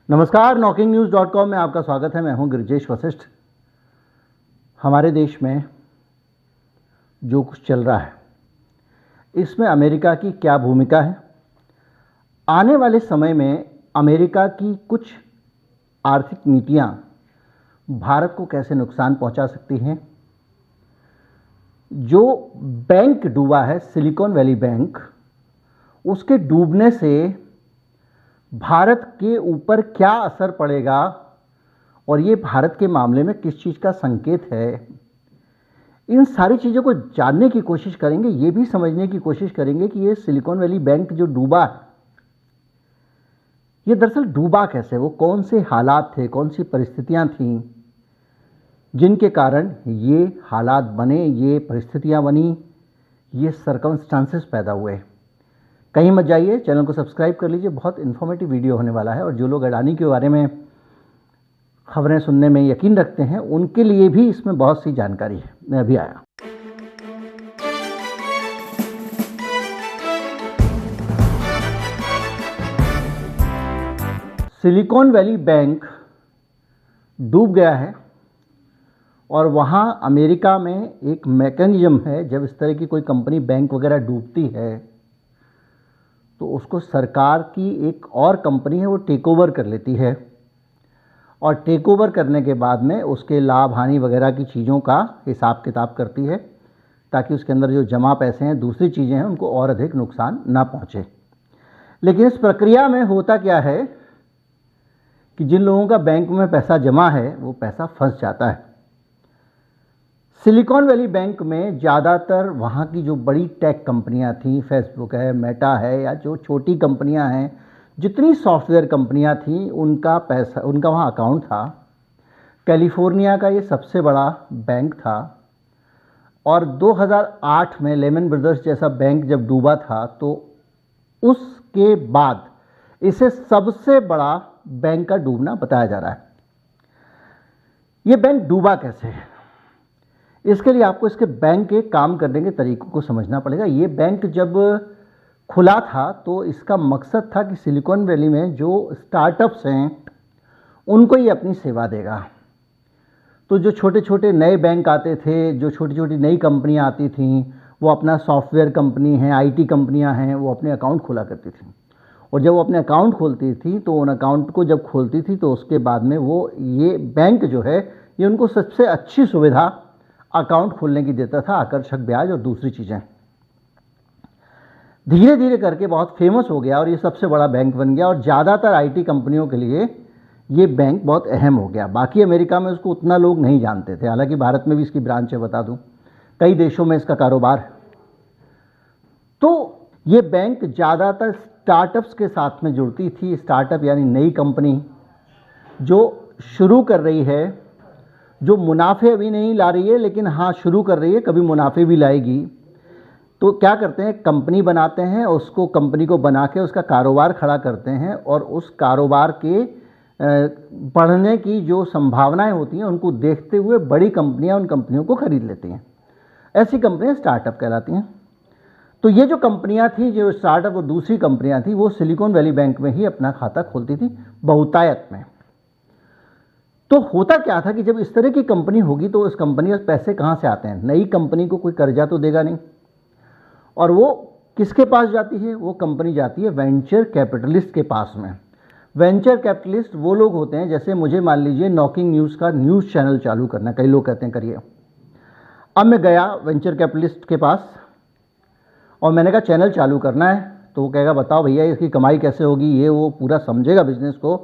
नमस्कार, knocking-news.com में आपका स्वागत है। मैं हूं गिरिजेश वशिष्ठ। हमारे देश में जो कुछ चल रहा है, इसमें अमेरिका की क्या भूमिका है, आने वाले समय में अमेरिका की कुछ आर्थिक नीतियां भारत को कैसे नुकसान पहुंचा सकती हैं, जो बैंक डूबा है सिलिकॉन वैली बैंक, उसके डूबने से भारत के ऊपर क्या असर पड़ेगा और ये भारत के मामले में किस चीज़ का संकेत है, इन सारी चीज़ों को जानने की कोशिश करेंगे। ये भी समझने की कोशिश करेंगे कि ये सिलिकॉन वैली बैंक जो डूबा है, ये दरअसल डूबा कैसे, वो कौन से हालात थे, कौन सी परिस्थितियां थीं जिनके कारण ये हालात बने, ये परिस्थितियां बनी, ये सर्कमस्टांसेस पैदा हुए। कहीं मत जाइए, चैनल को सब्सक्राइब कर लीजिए, बहुत इन्फॉर्मेटिव वीडियो होने वाला है। और जो लोग अडानी के बारे में खबरें सुनने में यकीन रखते हैं, उनके लिए भी इसमें बहुत सी जानकारी है। मैं अभी आया। सिलिकॉन वैली बैंक डूब गया है और वहाँ अमेरिका में एक मैकेनिज्म है, जब इस तरह की कोई कंपनी बैंक वगैरह डूबती है तो उसको सरकार की एक और कंपनी है वो टेक ओवर कर लेती है, और टेक ओवर करने के बाद में उसके लाभ हानि वगैरह की चीज़ों का हिसाब किताब करती है, ताकि उसके अंदर जो जमा पैसे हैं, दूसरी चीज़ें हैं, उनको और अधिक नुकसान ना पहुँचे। लेकिन इस प्रक्रिया में होता क्या है कि जिन लोगों का बैंक में पैसा जमा है वो पैसा फंस जाता है। सिलिकॉन वैली बैंक में ज़्यादातर वहाँ की जो बड़ी टेक कंपनियाँ थीं, फेसबुक है, मेटा है, या जो छोटी कंपनियाँ हैं, जितनी सॉफ्टवेयर कंपनियाँ थीं, उनका पैसा, उनका वहाँ अकाउंट था। कैलिफोर्निया का ये सबसे बड़ा बैंक था, और 2008 में लेमन ब्रदर्स जैसा बैंक जब डूबा था तो उसके बाद इसे सबसे बड़ा बैंक का डूबना बताया जा रहा है। ये बैंक डूबा कैसे है, इसके लिए आपको इसके बैंक के काम करने के तरीकों को समझना पड़ेगा। ये बैंक जब खुला था तो इसका मकसद था कि सिलिकॉन वैली में जो स्टार्टअप्स हैं उनको ये अपनी सेवा देगा। तो जो छोटे छोटे नए बैंक आते थे, जो छोटी छोटी नई कंपनियां आती थीं, वो अपना सॉफ्टवेयर कंपनी हैं, आईटी कंपनियां हैं, वो अपने अकाउंट खोला करती थीं। और जब वो अपने अकाउंट खोलती थी तो उन अकाउंट को जब खोलती थी तो उसके बाद में वो ये बैंक जो है ये उनको सबसे अच्छी सुविधा अकाउंट खोलने की देता था, आकर्षक ब्याज और दूसरी चीज़ें। धीरे धीरे करके बहुत फेमस हो गया और ये सबसे बड़ा बैंक बन गया, और ज़्यादातर आईटी कंपनियों के लिए ये बैंक बहुत अहम हो गया। बाकी अमेरिका में उसको उतना लोग नहीं जानते थे, हालांकि भारत में भी इसकी ब्रांच है, बता दूं, कई देशों में इसका कारोबार है। तो ये बैंक ज़्यादातर स्टार्टअप्स के साथ में जुड़ती थी। स्टार्टअप यानी नई कंपनी जो शुरू कर रही है, जो मुनाफे अभी नहीं ला रही है, लेकिन हाँ शुरू कर रही है, कभी मुनाफे भी लाएगी। तो क्या करते हैं, कंपनी बनाते हैं, उसको कंपनी को बना के उसका कारोबार खड़ा करते हैं, और उस कारोबार के बढ़ने की जो संभावनाएं होती हैं उनको देखते हुए बड़ी कंपनियां उन कंपनियों को खरीद लेती हैं। ऐसी कंपनियां स्टार्टअप कहलाती हैं। तो ये जो कंपनियां थी, जो स्टार्टअप और दूसरी कंपनियां थी, वो सिलिकॉन वैली बैंक में ही अपना खाता खोलती थी, बहुतायत में। तो होता क्या था कि जब इस तरह की कंपनी होगी तो उस कंपनी के पैसे कहाँ से आते हैं? नई कंपनी को कोई कर्जा तो देगा नहीं, और वो किसके पास जाती है? वो कंपनी जाती है वेंचर कैपिटलिस्ट के पास में। वेंचर कैपिटलिस्ट वो लोग होते हैं, जैसे मुझे मान लीजिए नॉकिंग न्यूज़ का न्यूज़ चैनल चालू करना, कई लोग कहते हैं करिए। अब मैं गया वेंचर कैपिटलिस्ट के पास और मैंने कहा चैनल चालू करना है, तो वो कहेगा बताओ भैया इसकी कमाई कैसे होगी, ये वो पूरा समझेगा बिजनेस को।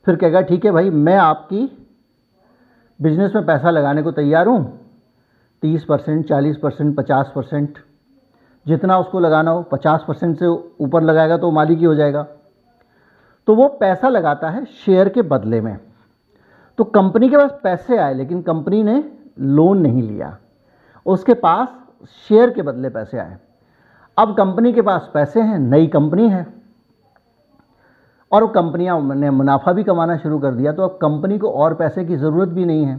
फिर कहेगा ठीक है भाई, मैं आपकी बिजनेस में पैसा लगाने को तैयार हूँ, 30%, 40%, 50%, जितना उसको लगाना हो। 50% से ऊपर लगाएगा तो मालिक ही हो जाएगा। तो वो पैसा लगाता है शेयर के बदले में। तो कंपनी के पास पैसे आए, लेकिन कंपनी ने लोन नहीं लिया, उसके पास शेयर के बदले पैसे आए। अब कंपनी के पास पैसे हैं, नई कंपनी है, और वो कंपनियां ने मुनाफा भी कमाना शुरू कर दिया, तो अब कंपनी को और पैसे की ज़रूरत भी नहीं है।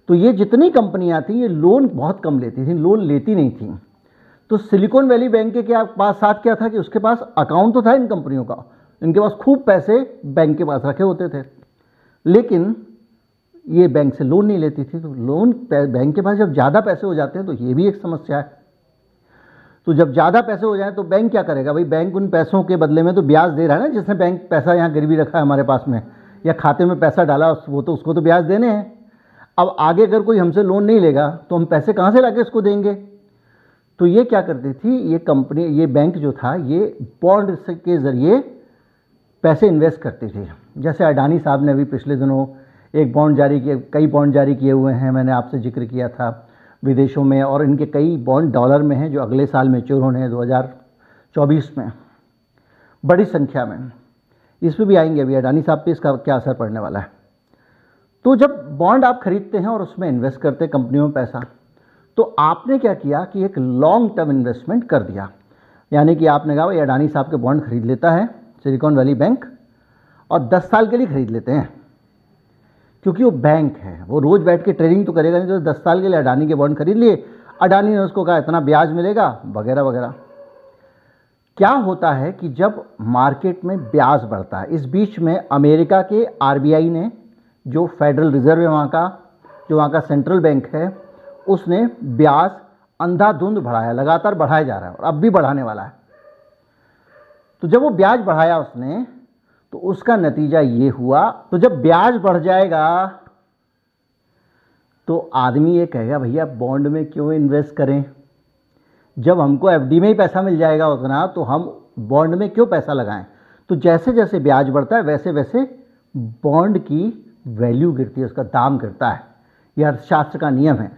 तो ये जितनी कंपनियां थी ये लोन बहुत कम लेती थी, लोन लेती नहीं थी। तो सिलिकॉन वैली बैंक के पास साथ क्या था कि उसके पास अकाउंट तो था इन कंपनियों का, इनके पास खूब पैसे बैंक के पास रखे होते थे, लेकिन ये बैंक से लोन नहीं लेती थी। तो लोन बैंक के पास जब ज़्यादा पैसे हो जाते हैं तो ये भी एक समस्या है। तो जब ज़्यादा पैसे हो जाए तो बैंक क्या करेगा भाई, बैंक उन पैसों के बदले में तो ब्याज दे रहा है ना, जिसने बैंक पैसा यहाँ गिरवी रखा है हमारे पास में या खाते में पैसा डाला, वो तो उसको तो ब्याज देने हैं। अब आगे अगर कोई हमसे लोन नहीं लेगा तो हम पैसे कहाँ से लाके इसको देंगे। तो ये क्या करती थी, ये कंपनी, ये बैंक जो था, ये बॉन्ड के ज़रिए पैसे इन्वेस्ट करती थी। जैसे अडानी साहब ने अभी पिछले दिनों एक बॉन्ड जारी किए, कई बॉन्ड जारी किए हुए हैं, मैंने आपसे जिक्र किया था विदेशों में, और इनके कई बॉन्ड डॉलर में हैं जो अगले साल मैच्योर होने हैं 2024 में, बड़ी संख्या में। इस पर भी आएंगे अभी, अडानी साहब पे इसका क्या असर पड़ने वाला है। तो जब बॉन्ड आप खरीदते हैं और उसमें इन्वेस्ट करते हैं कंपनियों में पैसा, तो आपने क्या किया कि एक लॉन्ग टर्म इन्वेस्टमेंट कर दिया। यानी कि आपने कहा भाई अडानी साहब के बॉन्ड खरीद लेता है सिलिकॉन वैली बैंक, और 10 साल के लिए खरीद लेते हैं, क्योंकि वो बैंक है, वो रोज़ बैठ के ट्रेडिंग तो करेगा नहीं। तो 10 साल के लिए अडानी के बॉन्ड खरीद लिए, अडानी ने उसको कहा इतना ब्याज मिलेगा वगैरह वगैरह। क्या होता है कि जब मार्केट में ब्याज बढ़ता है, इस बीच में अमेरिका के आरबीआई ने, जो फेडरल रिजर्व है वहाँ का, जो वहाँ का सेंट्रल बैंक है, उसने ब्याज अंधाधुंध बढ़ाया, लगातार बढ़ाया जा रहा है और अब भी बढ़ाने वाला है। तो जब वो ब्याज बढ़ाया उसने, तो उसका नतीजा ये हुआ, तो जब ब्याज बढ़ जाएगा तो आदमी ये कहेगा भैया बॉन्ड में क्यों इन्वेस्ट करें, जब हमको एफडी में ही पैसा मिल जाएगा उतना, तो हम बॉन्ड में क्यों पैसा लगाएं। तो जैसे जैसे ब्याज बढ़ता है वैसे वैसे बॉन्ड की वैल्यू गिरती है, उसका दाम गिरता है। यह अर्थशास्त्र का नियम है,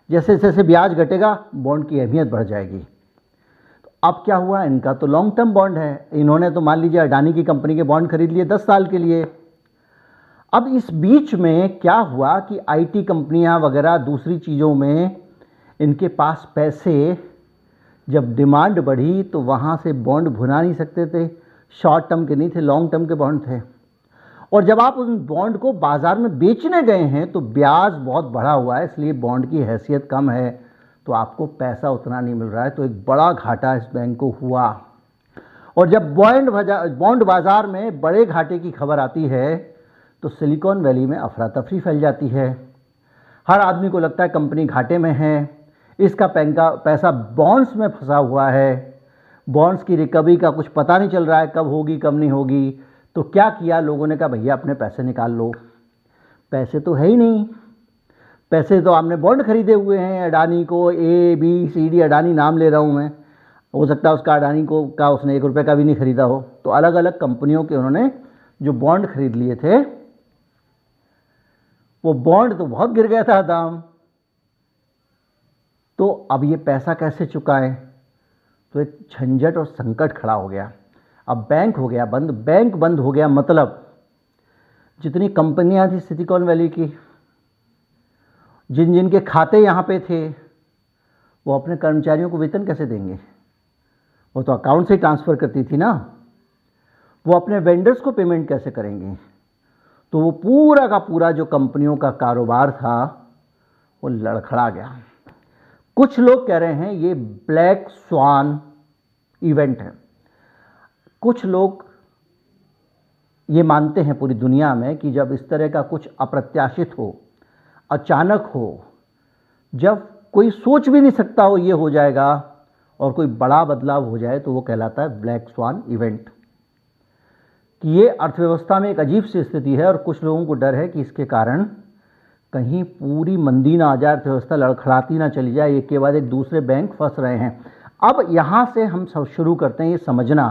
जैसे जैसे ब्याज घटेगा बॉन्ड की अहमियत बढ़ जाएगी। तो अब क्या हुआ, इनका तो लॉन्ग टर्म बॉन्ड है, इन्होंने तो मान लीजिए अडानी की कंपनी के बॉन्ड खरीद लिए 10 साल के लिए। अब इस बीच में क्या हुआ कि आईटी कंपनियां वगैरह दूसरी चीज़ों में इनके पास पैसे, जब डिमांड बढ़ी तो वहाँ से बॉन्ड भुना नहीं सकते थे, शॉर्ट टर्म के नहीं थे, लॉन्ग टर्म के बॉन्ड थे। और जब आप उस बॉन्ड को बाज़ार में बेचने गए हैं तो ब्याज बहुत बढ़ा हुआ है, इसलिए बॉन्ड की हैसियत कम है, तो आपको पैसा उतना नहीं मिल रहा है। तो एक बड़ा घाटा इस बैंक को हुआ। और जब बॉन्ड बाज़ार में बड़े घाटे की खबर आती है तो सिलिकॉन वैली में अफरा तफरी फैल जाती है। हर आदमी को लगता है कंपनी घाटे में है, इसका पैसा बॉन्ड्स में फंसा हुआ है, बॉन्ड्स की रिकवरी का कुछ पता नहीं चल रहा है, कब होगी कब नहीं होगी। तो क्या किया लोगों ने, कहा भैया अपने पैसे निकाल लो। पैसे तो है ही नहीं, पैसे तो आपने बॉन्ड खरीदे हुए हैं अडानी को, ABCD अडानी नाम ले रहा हूँ मैं, हो सकता है उसका अडानी को का उसने 1 रुपये का भी नहीं खरीदा हो। तो अलग अलग कंपनियों के उन्होंने जो बॉन्ड खरीद लिए थे, वो बॉन्ड तो बहुत गिर गया था दाम। तो अब ये पैसा कैसे चुकाएं, तो एक झंझट और संकट खड़ा हो गया। अब बैंक हो गया बंद, बैंक बंद हो गया मतलब जितनी कंपनियां थी सिलिकॉन वैली की, जिन जिन के खाते यहाँ पे थे, वो अपने कर्मचारियों को वेतन कैसे देंगे, वो तो अकाउंट से ही ट्रांसफ़र करती थी ना। वो अपने वेंडर्स को पेमेंट कैसे करेंगे। तो वो पूरा का पूरा जो कंपनियों का कारोबार था वो लड़खड़ा गया। कुछ लोग कह रहे हैं ये ब्लैक स्वान इवेंट है, कुछ लोग ये मानते हैं पूरी दुनिया में कि जब इस तरह का कुछ अप्रत्याशित हो, अचानक हो, जब कोई सोच भी नहीं सकता हो ये हो जाएगा और कोई बड़ा बदलाव हो जाए, तो वो कहलाता है ब्लैक स्वान इवेंट। कि ये अर्थव्यवस्था में एक अजीब सी स्थिति है और कुछ लोगों को डर है कि इसके कारण कहीं पूरी मंदी ना आ जाए, अर्थव्यवस्था लड़खड़ाती ना चली जाए, एक के बाद एक दूसरे बैंक फंस रहे हैं। अब यहाँ से हम सब शुरू करते हैं ये समझना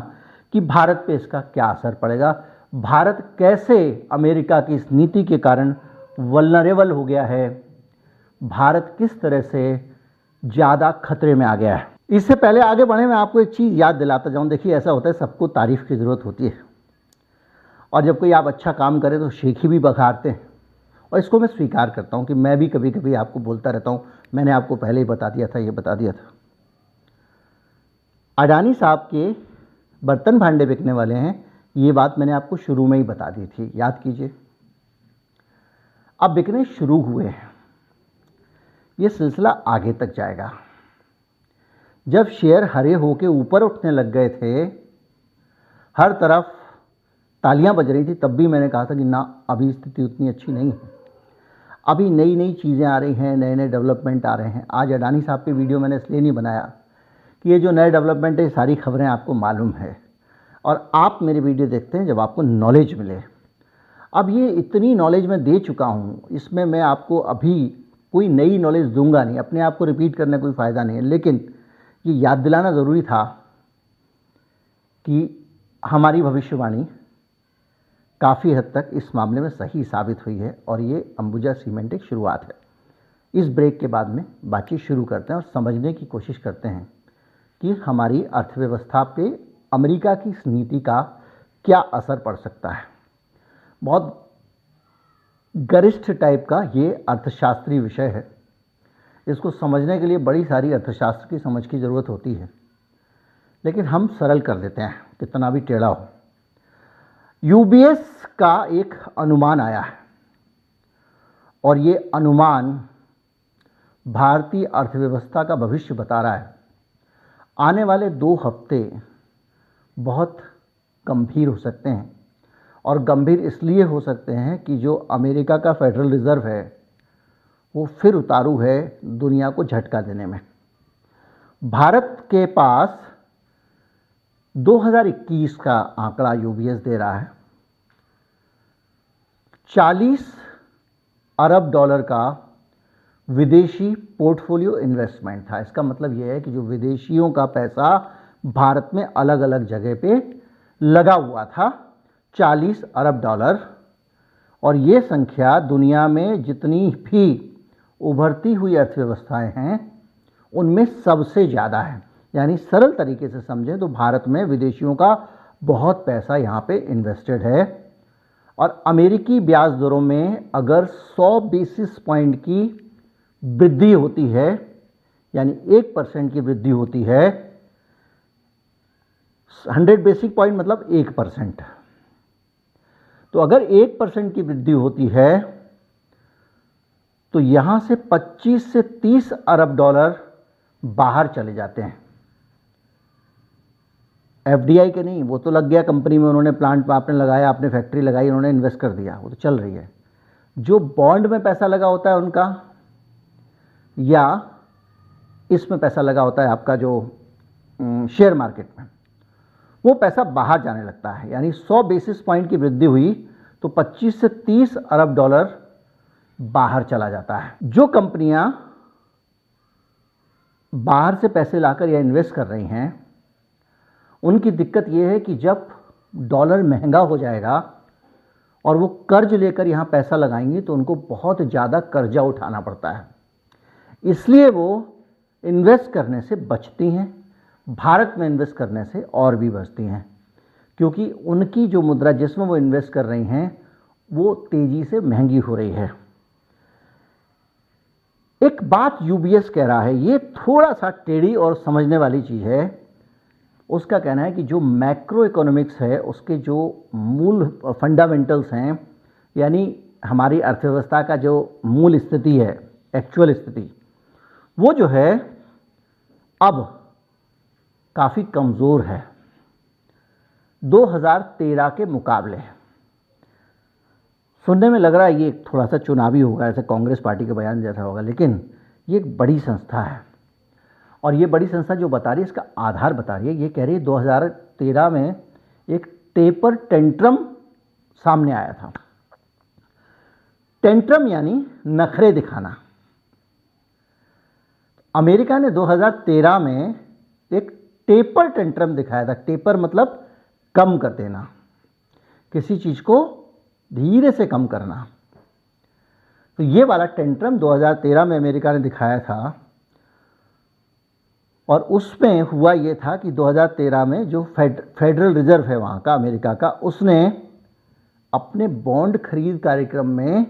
कि भारत पे इसका क्या असर पड़ेगा, भारत कैसे अमेरिका की इस नीति के कारण वल्नरेबल हो गया है, भारत किस तरह से ज़्यादा खतरे में आ गया है। इससे पहले आगे बढ़े मैं आपको एक चीज़ याद दिलाता जाऊँ। देखिए ऐसा होता है, सबको तारीफ़ की ज़रूरत होती है, और जब कोई आप अच्छा काम करे तो शेखी भी बघारते हैं, और इसको मैं स्वीकार करता हूँ कि मैं भी कभी कभी आपको बोलता रहता हूँ। मैंने आपको पहले ही बता दिया था, ये बता दिया था। अडानी साहब के बर्तन भांडे बिकने वाले हैं, ये बात मैंने आपको शुरू में ही बता दी थी, याद कीजिए। अब बिकने शुरू हुए हैं, ये सिलसिला आगे तक जाएगा। जब शेयर हरे होके ऊपर उठने लग गए थे, हर तरफ तालियां बज रही थी, तब भी मैंने कहा था कि ना, अभी स्थिति उतनी अच्छी नहीं है। अभी नई नई चीज़ें आ रही हैं, नए नए डेवलपमेंट आ रहे हैं। आज अडानी साहब की वीडियो मैंने इसलिए नहीं बनाया कि ये जो नए डेवलपमेंट है, ये सारी खबरें आपको मालूम है और आप मेरी वीडियो देखते हैं जब आपको नॉलेज मिले। अब ये इतनी नॉलेज मैं दे चुका हूँ, इसमें मैं आपको अभी कोई नई नॉलेज दूंगा नहीं, अपने आप को रिपीट करने का कोई फ़ायदा नहीं है। लेकिन ये याद दिलाना ज़रूरी था कि हमारी भविष्यवाणी काफ़ी हद तक इस मामले में सही साबित हुई है और ये अंबुजा सीमेंट एक शुरुआत है। इस ब्रेक के बाद में बातचीत शुरू करते हैं और समझने की कोशिश करते हैं कि हमारी अर्थव्यवस्था पे अमेरिका की इस नीति का क्या असर पड़ सकता है। बहुत गरिष्ठ टाइप का ये अर्थशास्त्रीय विषय है। इसको समझने के लिए बड़ी सारी अर्थशास्त्र की समझ की ज़रूरत होती है, लेकिन हम सरल कर देते हैं कितना भी टेढ़ा हो। यूबीएस का एक अनुमान आया है और ये अनुमान भारतीय अर्थव्यवस्था का भविष्य बता रहा है। आने वाले 2 हफ्ते बहुत गंभीर हो सकते हैं और गंभीर इसलिए हो सकते हैं कि जो अमेरिका का फेडरल रिज़र्व है वो फिर उतारू है दुनिया को झटका देने में। भारत के पास 2021 का आंकड़ा यूबीएस दे रहा है 40 अरब डॉलर का विदेशी पोर्टफोलियो इन्वेस्टमेंट था। इसका मतलब यह है कि जो विदेशियों का पैसा भारत में अलग अलग जगह पे लगा हुआ था, 40 अरब डॉलर। और ये संख्या दुनिया में जितनी भी उभरती हुई अर्थव्यवस्थाएं हैं उनमें सबसे ज़्यादा है। यानी सरल तरीके से समझें तो भारत में विदेशियों का बहुत पैसा यहाँ पे इन्वेस्टेड है और अमेरिकी ब्याज दरों में अगर 100 बेसिस पॉइंट की वृद्धि होती है, यानी 1% की वृद्धि होती है, 100 बेसिस पॉइंट मतलब 1%, तो अगर 1% की वृद्धि होती है तो यहां से 25 से 30 अरब डॉलर बाहर चले जाते हैं। एफडीआई के नहीं, वो तो लग गया कंपनी में, उन्होंने प्लांट आपने लगाया, आपने फैक्ट्री लगाई, उन्होंने इन्वेस्ट कर दिया, वो तो चल रही है। जो बॉन्ड में पैसा लगा होता है उनका, या इसमें पैसा लगा होता है आपका जो शेयर मार्केट में, वो पैसा बाहर जाने लगता है। यानी 100 बेसिस पॉइंट की वृद्धि हुई तो 25 से 30 अरब डॉलर बाहर चला जाता है। जो कंपनियां बाहर से पैसे लाकर या इन्वेस्ट कर रही हैं उनकी दिक्कत यह है कि जब डॉलर महंगा हो जाएगा और वो कर्ज लेकर यहाँ पैसा लगाएंगी तो उनको बहुत ज़्यादा कर्जा उठाना पड़ता है, इसलिए वो इन्वेस्ट करने से बचती हैं। भारत में इन्वेस्ट करने से और भी बचती हैं क्योंकि उनकी जो मुद्रा जिसमें वो इन्वेस्ट कर रही हैं वो तेज़ी से महंगी हो रही है। एक बात यूबीएस कह रहा है, ये थोड़ा सा टेढ़ी और समझने वाली चीज़ है। उसका कहना है कि जो मैक्रो इकोनॉमिक्स है उसके जो मूल फंडामेंटल्स हैं, यानी हमारी अर्थव्यवस्था का जो मूल स्थिति है, एक्चुअल स्थिति, वो जो है अब काफ़ी कमज़ोर है 2013 के मुकाबले। सुनने में लग रहा है ये थोड़ा सा चुनावी होगा, ऐसे कांग्रेस पार्टी के बयान जैसा होगा, लेकिन ये एक बड़ी संस्था है और ये बड़ी संस्था जो बता रही है इसका आधार बता रही है। ये कह रही है 2013 में एक टेपर टेंट्रम सामने आया था। टेंट्रम यानी नखरे दिखाना। अमेरिका ने 2013 में एक टेपर टेंट्रम दिखाया था। टेपर मतलब कम कर देना, किसी चीज़ को धीरे से कम करना। तो ये वाला टेंट्रम 2013 में अमेरिका ने दिखाया था और उसमें हुआ ये था कि 2013 में जो फेडरल रिजर्व है वहाँ का, अमेरिका का, उसने अपने बॉन्ड खरीद कार्यक्रम में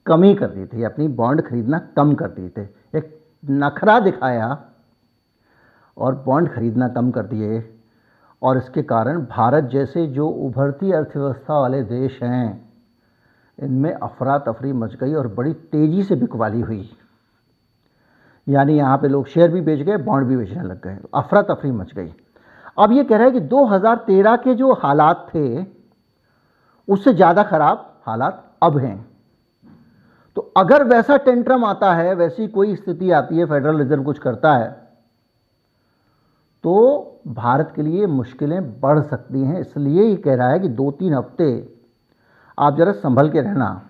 कमी कर दी थी, अपनी बॉन्ड खरीदना कम कर दिए थे। एक नखरा दिखाया और बॉन्ड खरीदना कम कर दिए और इसके कारण भारत जैसे जो उभरती अर्थव्यवस्था वाले देश हैं इनमें अफरा तफरी मच गई और बड़ी तेज़ी से बिकवाली हुई। यानी यहाँ पे लोग शेयर भी बेच गए, बॉन्ड भी बेचने लग गए, अफरा तफरी मच गई। अब ये कह रहा है कि 2013 के जो हालात थे उससे ज़्यादा खराब हालात अब हैं। तो अगर वैसा टेंट्रम आता है, वैसी कोई स्थिति आती है, फेडरल रिजर्व कुछ करता है, तो भारत के लिए मुश्किलें बढ़ सकती हैं। इसलिए ये कह रहा है कि 2-3 हफ्ते आप जरा संभल के रहना।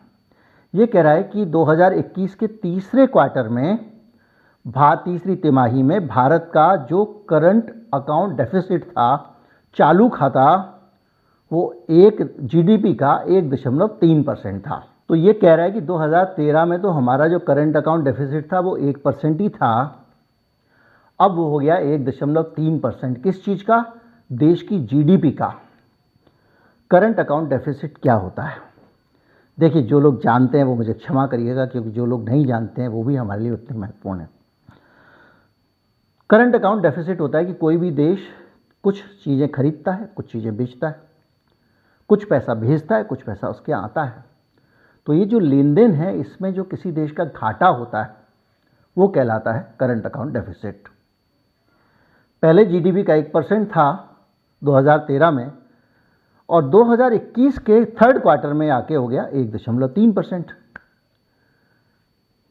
ये कह रहा है कि 2021 के तीसरे क्वार्टर में, तीसरी तिमाही में भारत का जो करंट अकाउंट डेफिसिट था, चालू खाता, वो जीडीपी का 1.3% था। तो ये कह रहा है कि 2013 में तो हमारा जो करंट अकाउंट डेफिसिट था वो 1% ही था, अब वो हो गया 1.3%। किस चीज़ का? देश की जीडीपी का। करंट अकाउंट डेफिसिट क्या होता है? देखिए, जो लोग जानते हैं वो मुझे क्षमा करिएगा, क्योंकि जो लोग नहीं जानते हैं वो भी हमारे लिए उतने महत्वपूर्ण है। करंट अकाउंट डेफिसिट होता है कि कोई भी देश कुछ चीज़ें खरीदता है, कुछ चीज़ें बेचता है, कुछ पैसा भेजता है, कुछ पैसा उसके आता है। तो ये जो लेन देन है, इसमें जो किसी देश का घाटा होता है वो कहलाता है करंट अकाउंट डेफिसिट। पहले जीडीपी का 1% था 2013 में, और 2021 के थर्ड क्वार्टर में आके हो गया 1.3%।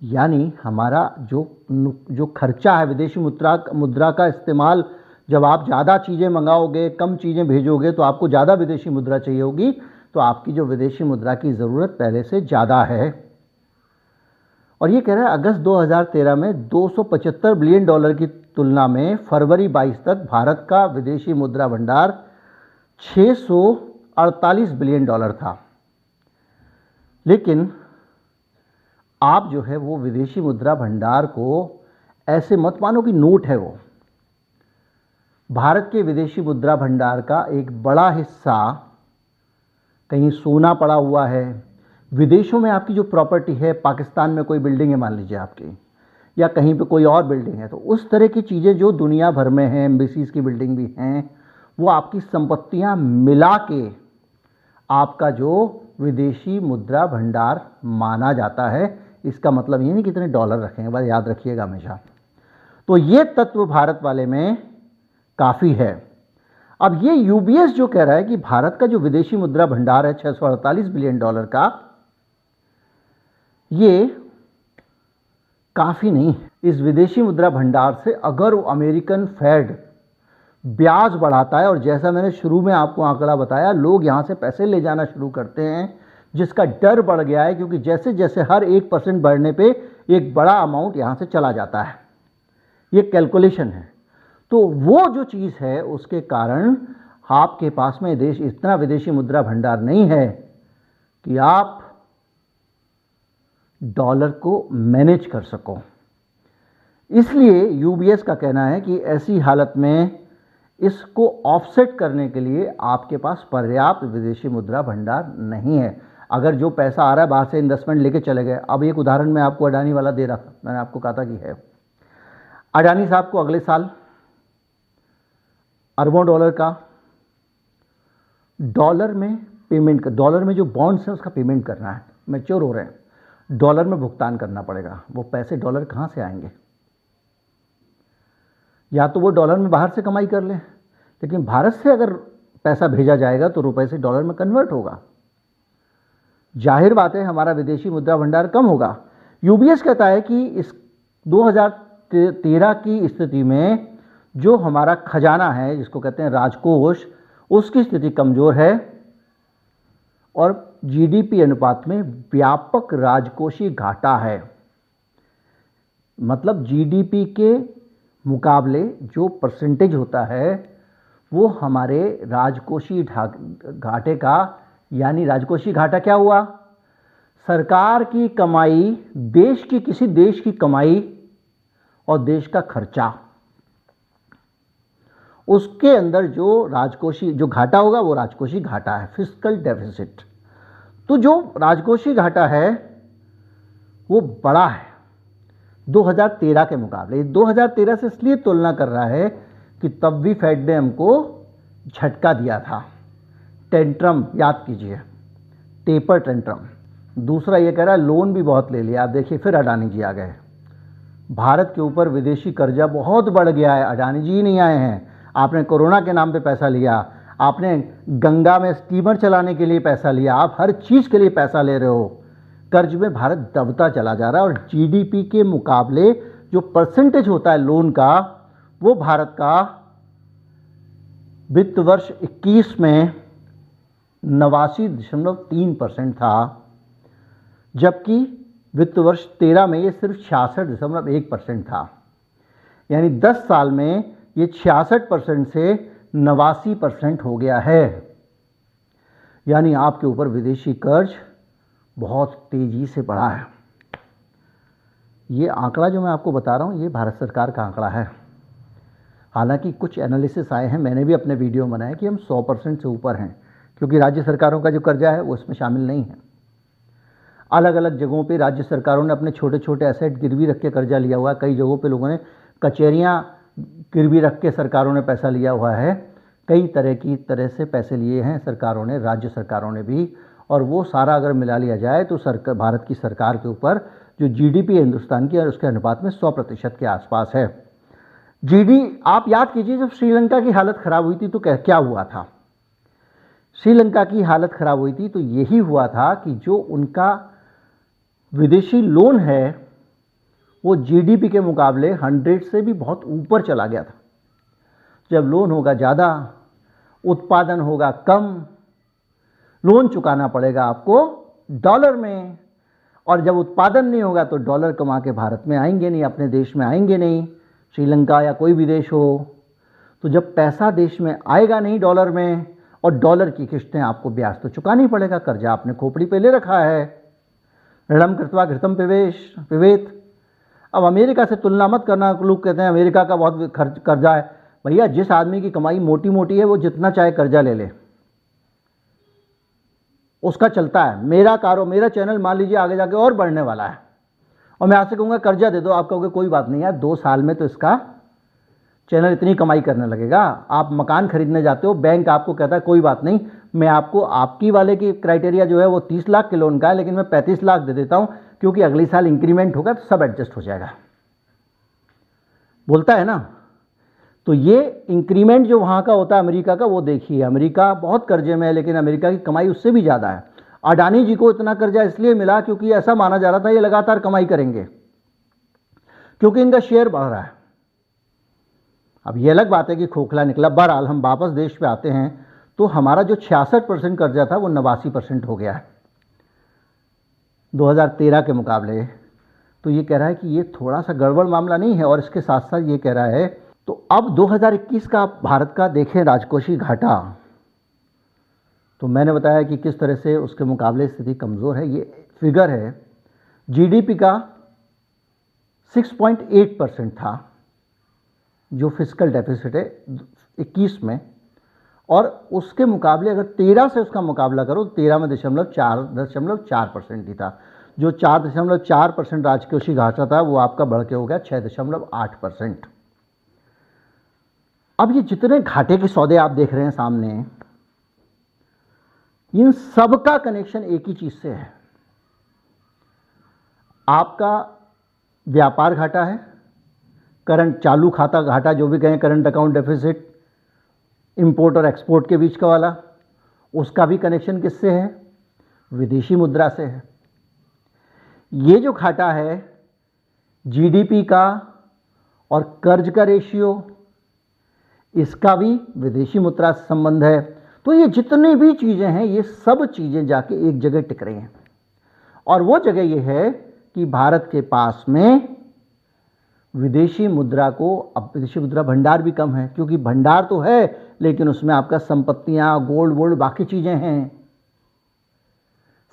यानी हमारा जो खर्चा है विदेशी मुद्रा का इस्तेमाल, जब आप ज़्यादा चीज़ें मंगाओगे, कम चीज़ें भेजोगे, तो आपको ज़्यादा विदेशी मुद्रा चाहिए होगी, तो आपकी जो विदेशी मुद्रा की ज़रूरत पहले से ज़्यादा है। और ये कह रहा है अगस्त 2013 में $275 बिलियन की तुलना में फरवरी 22 तक भारत का विदेशी मुद्रा भंडार $648 बिलियन था। लेकिन आप जो है वो विदेशी मुद्रा भंडार को ऐसे मत मानो कि नोट है वो। भारत के विदेशी मुद्रा भंडार का एक बड़ा हिस्सा कहीं सोना पड़ा हुआ है, विदेशों में आपकी जो प्रॉपर्टी है, पाकिस्तान में कोई बिल्डिंग है मान लीजिए आपकी, या कहीं पे कोई और बिल्डिंग है, तो उस तरह की चीज़ें जो दुनिया भर में हैं, एम्बेसीज की बिल्डिंग भी हैं, वो आपकी संपत्तियां मिला के आपका जो विदेशी मुद्रा भंडार माना जाता है। इसका मतलब ये नहीं कितने डॉलर रखेंगे, बस याद रखिएगा हमेशा। तो ये तत्व भारत वाले में काफ़ी है। अब ये यूबीएस जो कह रहा है कि भारत का जो विदेशी मुद्रा भंडार है $648 बिलियन का, ये काफ़ी नहीं है। इस विदेशी मुद्रा भंडार से अगर वो अमेरिकन फेड ब्याज बढ़ाता है, और जैसा मैंने शुरू में आपको आंकड़ा बताया, लोग यहाँ से पैसे ले जाना शुरू करते हैं, जिसका डर बढ़ गया है, क्योंकि जैसे जैसे हर 1% बढ़ने पे एक बड़ा अमाउंट यहाँ से चला जाता है। ये कैलकुलेशन है। तो वो जो चीज़ है उसके कारण आपके पास में देश इतना विदेशी मुद्रा भंडार नहीं है कि आप डॉलर को मैनेज कर सको। इसलिए यूबीएस का कहना है कि ऐसी हालत में इसको ऑफसेट करने के लिए आपके पास पर्याप्त विदेशी मुद्रा भंडार नहीं है। अगर जो पैसा आ रहा है बाहर से, इन्वेस्टमेंट लेके चले गए। अब एक उदाहरण मैं आपको अडानी वाला दे रहा था, मैंने आपको कहा था कि है, अडानी साहब को अगले साल अरबों डॉलर का डॉलर में पेमेंट कर, डॉलर में जो बॉन्ड्स हैं उसका पेमेंट करना है, मैच्योर हो रहे हैं, डॉलर में भुगतान करना पड़ेगा। वो पैसे डॉलर कहाँ से आएंगे? या तो वो डॉलर में बाहर से कमाई कर ले, लेकिन भारत से अगर पैसा भेजा जाएगा तो रुपए से डॉलर में कन्वर्ट होगा, जाहिर बात है हमारा विदेशी मुद्रा भंडार कम होगा। यूबीएस कहता है कि इस 2013 की स्थिति में जो हमारा खजाना है, जिसको कहते हैं राजकोष, उसकी स्थिति कमज़ोर है, और जीडीपी अनुपात में व्यापक राजकोषीय घाटा है। मतलब जीडीपी के मुकाबले जो परसेंटेज होता है वो हमारे राजकोषीय घाटे का, यानी राजकोषीय घाटा क्या हुआ? सरकार की कमाई, देश की, किसी देश की कमाई और देश का खर्चा, उसके अंदर जो राजकोषीय जो घाटा होगा वो राजकोषीय घाटा है, फिस्कल डेफिसिट। तो जो राजकोषीय घाटा है वो बड़ा है 2013 के मुकाबले। 2013 से इसलिए तुलना कर रहा है कि तब भी फेड ने हमको झटका दिया था, टेंट्रम, याद कीजिए, टेपर टेंट्रम। दूसरा ये कह रहा है लोन भी बहुत ले लिया। आप देखिए फिर अडानी जी आ गए, भारत के ऊपर विदेशी कर्जा बहुत बढ़ गया है। अडानी जी ही नहीं आए हैं, आपने कोरोना के नाम पे पैसा लिया, आपने गंगा में स्टीमर चलाने के लिए पैसा लिया, आप हर चीज़ के लिए पैसा ले रहे हो। कर्ज में भारत दबता चला जा रहा है और जीडीपी के मुकाबले जो परसेंटेज होता है लोन का, वो भारत का वित्त वर्ष 21 में 89.3% था, जबकि वित्त वर्ष 13 में ये सिर्फ 66.1% था। यानी 10 साल में ये 66% से 89% हो गया है। यानी आपके ऊपर विदेशी कर्ज बहुत तेजी से बढ़ा है। ये आंकड़ा जो मैं आपको बता रहा हूँ, ये भारत सरकार का आंकड़ा है। हालांकि कुछ एनालिसिस आए हैं, मैंने भी अपने वीडियो में बनाया कि हम 100% से ऊपर हैं, क्योंकि राज्य सरकारों का जो कर्जा है वो इसमें शामिल नहीं है। अलग अलग जगहों पे राज्य सरकारों ने अपने छोटे छोटे एसेट गिरवी रख के कर्जा लिया हुआ है। कई जगहों पे लोगों ने कचहरियाँ गिरवी रख के सरकारों ने पैसा लिया हुआ है। कई तरह से पैसे लिए हैं सरकारों ने, राज्य सरकारों ने भी। और वो सारा अगर मिला लिया जाए तो भारत की सरकार के ऊपर जो जीडीपी है हिंदुस्तान की, और उसके अनुपात में 100% के आसपास है। आप याद कीजिए, जब श्रीलंका की हालत ख़राब हुई थी तो क्या हुआ था? श्रीलंका की हालत ख़राब हुई थी तो यही हुआ था कि जो उनका विदेशी लोन है वो जीडीपी के मुकाबले 100 से भी बहुत ऊपर चला गया था। जब लोन होगा ज़्यादा, उत्पादन होगा कम, लोन चुकाना पड़ेगा आपको डॉलर में, और जब उत्पादन नहीं होगा तो डॉलर कमा के भारत में आएंगे नहीं, अपने देश में आएंगे नहीं, श्रीलंका या कोई भी देश हो। तो जब पैसा देश में आएगा नहीं डॉलर में, और डॉलर की किस्तें आपको ब्याज तो चुकानी पड़ेगा, कर्जा आपने खोपड़ी पे ले रखा है। ऋणम कृत्वा घृतम पिबेत। अब अमेरिका से तुलना मत करना। लोग कहते हैं अमेरिका का बहुत कर्जा है। भैया, जिस आदमी की कमाई मोटी मोटी है वो जितना चाहे कर्जा ले ले, उसका चलता है। मेरा चैनल मान लीजिए आगे जाके और बढ़ने वाला है, और मैं आपसे कहूँगा कर्जा दे दो, आप कहोगे कोई बात नहीं यार, 2 साल में तो इसका चैनल इतनी कमाई करने लगेगा। आप मकान खरीदने जाते हो, बैंक आपको कहता है कोई बात नहीं, मैं आपको, आपकी वाले की क्राइटेरिया जो है वो 30 लाख के लोन का है, लेकिन मैं 35 लाख दे देता हूँ, क्योंकि अगले साल इंक्रीमेंट होगा तो सब एडजस्ट हो जाएगा, बोलता है ना। तो ये इंक्रीमेंट जो वहाँ का होता है अमेरिका का, वो देखिए, अमेरिका बहुत कर्जे में है, लेकिन अमेरिका की कमाई उससे भी ज़्यादा है। अडानी जी को इतना कर्जा इसलिए मिला क्योंकि ऐसा माना जा रहा था ये लगातार कमाई करेंगे, क्योंकि इनका शेयर बढ़ रहा है। अब ये अलग बात है कि खोखला निकला। बहरहाल हम वापस देश पे आते हैं, तो हमारा जो 66% कर्जा था वो 89% हो गया है 2013 के मुकाबले। तो ये कह रहा है कि ये थोड़ा सा गड़बड़ मामला नहीं है। और इसके साथ साथ ये कह रहा है, तो अब 2021 का भारत का देखें राजकोषीय घाटा, तो मैंने बताया कि किस तरह से उसके मुकाबले स्थिति कमज़ोर है। ये फिगर है, जीडीपी का 6.8% था जो फिस्कल डेफिसिट है 21 में, और उसके मुकाबले अगर 13 से उसका मुकाबला करो तो 13 में 4.4% ही था। जो 4.4% राजकोषीय घाटा था वो आपका बढ़ के हो गया 6.8%। अब ये जितने घाटे के सौदे आप देख रहे हैं सामने, इन सब का कनेक्शन एक ही चीज से है। आपका व्यापार घाटा है, करंट चालू खाता घाटा जो भी कहें, करंट अकाउंट डेफिसिट, इंपोर्ट और एक्सपोर्ट के बीच का वाला, उसका भी कनेक्शन किससे है? विदेशी मुद्रा से है। ये जो घाटा है जीडीपी का और कर्ज का रेशियो, इसका भी विदेशी मुद्रा से संबंध है। तो ये जितनी भी चीज़ें हैं, ये सब चीज़ें जाके एक जगह टिक रही हैं, और वो जगह ये है कि भारत के पास में विदेशी मुद्रा विदेशी मुद्रा भंडार भी कम है, क्योंकि भंडार तो है लेकिन उसमें आपका संपत्तियां, गोल्ड वोल्ड, बाकी चीज़ें हैं,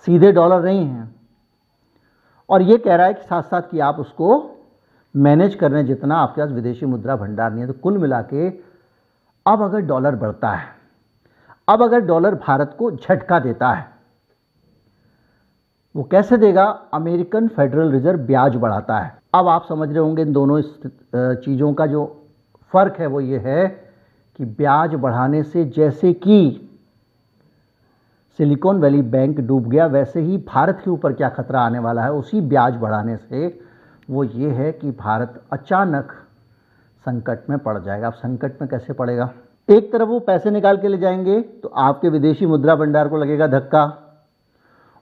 सीधे डॉलर नहीं हैं। और ये कह रहा है कि साथ साथ कि आप उसको मैनेज करने जितना आपके पास विदेशी मुद्रा भंडार नहीं है। तो कुल मिला के अब अगर डॉलर बढ़ता है, अब अगर डॉलर भारत को झटका देता है, वो कैसे देगा? अमेरिकन फेडरल रिजर्व ब्याज बढ़ाता है। अब आप समझ रहे होंगे इन दोनों चीज़ों का जो फर्क है वो ये है कि ब्याज बढ़ाने से जैसे कि सिलिकॉन वैली बैंक डूब गया, वैसे ही भारत के ऊपर क्या खतरा आने वाला है उसी ब्याज बढ़ाने से, वो ये है कि भारत अचानक संकट में पड़ जाएगा। अब संकट में कैसे पड़ेगा? एक तरफ वो पैसे निकाल के ले जाएंगे तो आपके विदेशी मुद्रा भंडार को लगेगा धक्का,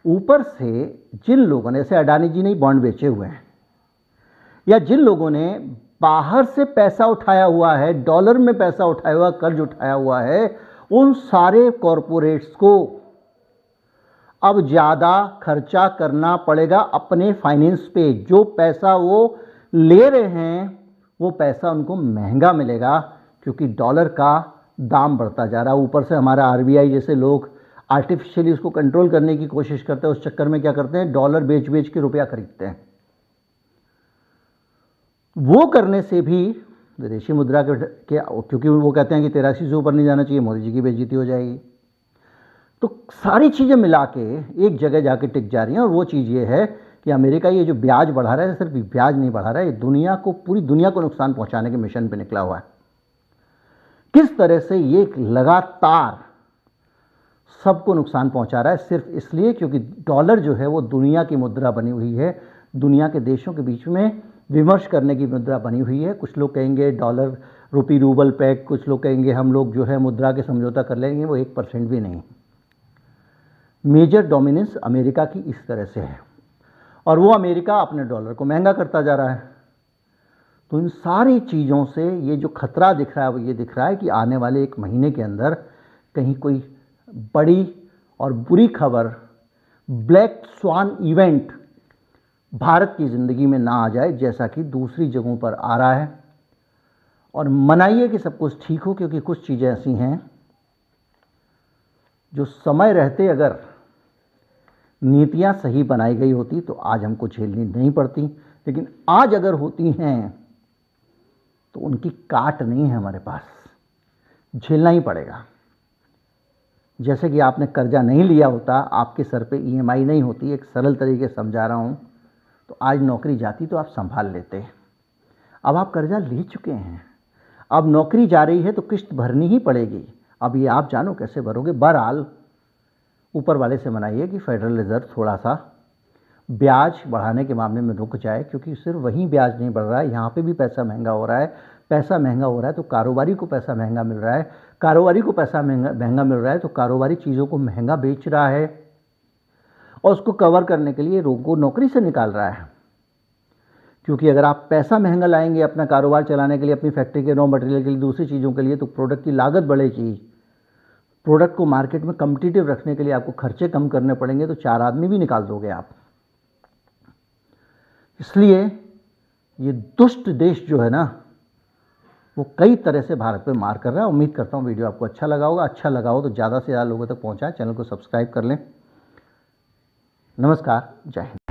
ऊपर से जिन लोगों ने, जैसे अडानी जी ने बॉन्ड बेचे हुए हैं, या जिन लोगों ने बाहर से पैसा उठाया हुआ है, डॉलर में पैसा उठाया हुआ, कर्ज उठाया हुआ है, उन सारे कॉरपोरेट्स को अब ज़्यादा खर्चा करना पड़ेगा अपने फाइनेंस पे। जो पैसा वो ले रहे हैं वो पैसा उनको महंगा मिलेगा, क्योंकि डॉलर का दाम बढ़ता जा रहा है। ऊपर से हमारा आरबीआई जैसे लोग आर्टिफिशियली उसको कंट्रोल करने की कोशिश करते हैं, उस चक्कर में क्या करते हैं, डॉलर बेच बेच के रुपया खरीदते हैं। वो करने से भी विदेशी मुद्रा के क्योंकि वो कहते हैं कि 83 से ऊपर नहीं जाना चाहिए, मोदी जी की बेइज्जती हो जाएगी। तो सारी चीज़ें मिला के एक जगह जाके टिक जा रही हैं। और वो चीज़ ये है कि अमेरिका ये जो ब्याज बढ़ा रहा है, सिर्फ ब्याज नहीं बढ़ा रहा है, ये दुनिया को, पूरी दुनिया को नुकसान पहुंचाने के मिशन पे निकला हुआ है। किस तरह से ये लगातार सबको नुकसान पहुंचा रहा है, सिर्फ इसलिए क्योंकि डॉलर जो है वो दुनिया की मुद्रा बनी हुई है, दुनिया के देशों के बीच में विमर्श करने की मुद्रा बनी हुई है। कुछ लोग कहेंगे डॉलर रुपी रूबल पैक, कुछ लोग कहेंगे हम लोग जो है मुद्रा के समझौता कर लेंगे, वो 1% भी नहीं। मेजर डोमिनेंस अमेरिका की इस तरह से है, और वो अमेरिका अपने डॉलर को महंगा करता जा रहा है। तो इन सारी चीज़ों से ये जो खतरा दिख रहा है वो ये दिख रहा है कि आने वाले 1 महीने के अंदर कहीं कोई बड़ी और बुरी खबर, ब्लैक स्वान इवेंट भारत की ज़िंदगी में ना आ जाए, जैसा कि दूसरी जगहों पर आ रहा है। और मनाइए कि सब कुछ ठीक हो, क्योंकि कुछ चीज़ें ऐसी हैं जो समय रहते अगर नीतियां सही बनाई गई होती तो आज हमको झेलनी नहीं पड़ती, लेकिन आज अगर होती हैं तो उनकी काट नहीं है हमारे पास, झेलना ही पड़ेगा। जैसे कि आपने कर्जा नहीं लिया होता, आपके सर पे ईएमआई नहीं होती, एक सरल तरीके से समझा रहा हूँ, तो आज नौकरी जाती तो आप संभाल लेते। अब आप कर्जा ले चुके हैं, अब नौकरी जा रही है तो किस्त भरनी ही पड़ेगी। अब ये आप जानो कैसे भरोगे। बहरहाल ऊपर वाले से मनाइए कि फेडरल रिजर्व थोड़ा सा ब्याज बढ़ाने के मामले में रुक जाए, क्योंकि सिर्फ वहीं ब्याज नहीं बढ़ रहा है, यहाँ पे भी पैसा महंगा हो रहा है। पैसा महंगा हो रहा है तो कारोबारी को पैसा महंगा मिल रहा है, कारोबारी को पैसा महंगा मिल रहा है तो कारोबारी चीज़ों को महंगा बेच रहा है, और उसको कवर करने के लिए लोगों को नौकरी से निकाल रहा है। क्योंकि अगर आप पैसा महंगा लाएंगे अपना कारोबार चलाने के लिए, अपनी फैक्ट्री के रॉ मटेरियल के लिए, दूसरी चीज़ों के लिए, तो प्रोडक्ट की लागत बढ़ेगी। प्रोडक्ट को मार्केट में कम्पिटिटिव रखने के लिए आपको खर्चे कम करने पड़ेंगे, तो 4 आदमी भी निकाल दोगे आप। इसलिए ये दुष्ट देश जो है ना, वो कई तरह से भारत पे मार कर रहा है। उम्मीद करता हूँ वीडियो आपको अच्छा लगा होगा। अच्छा लगा हो तो ज़्यादा से ज़्यादा लोगों तक पहुँचाएं, चैनल को सब्सक्राइब कर लें। नमस्कार, जय हिंद।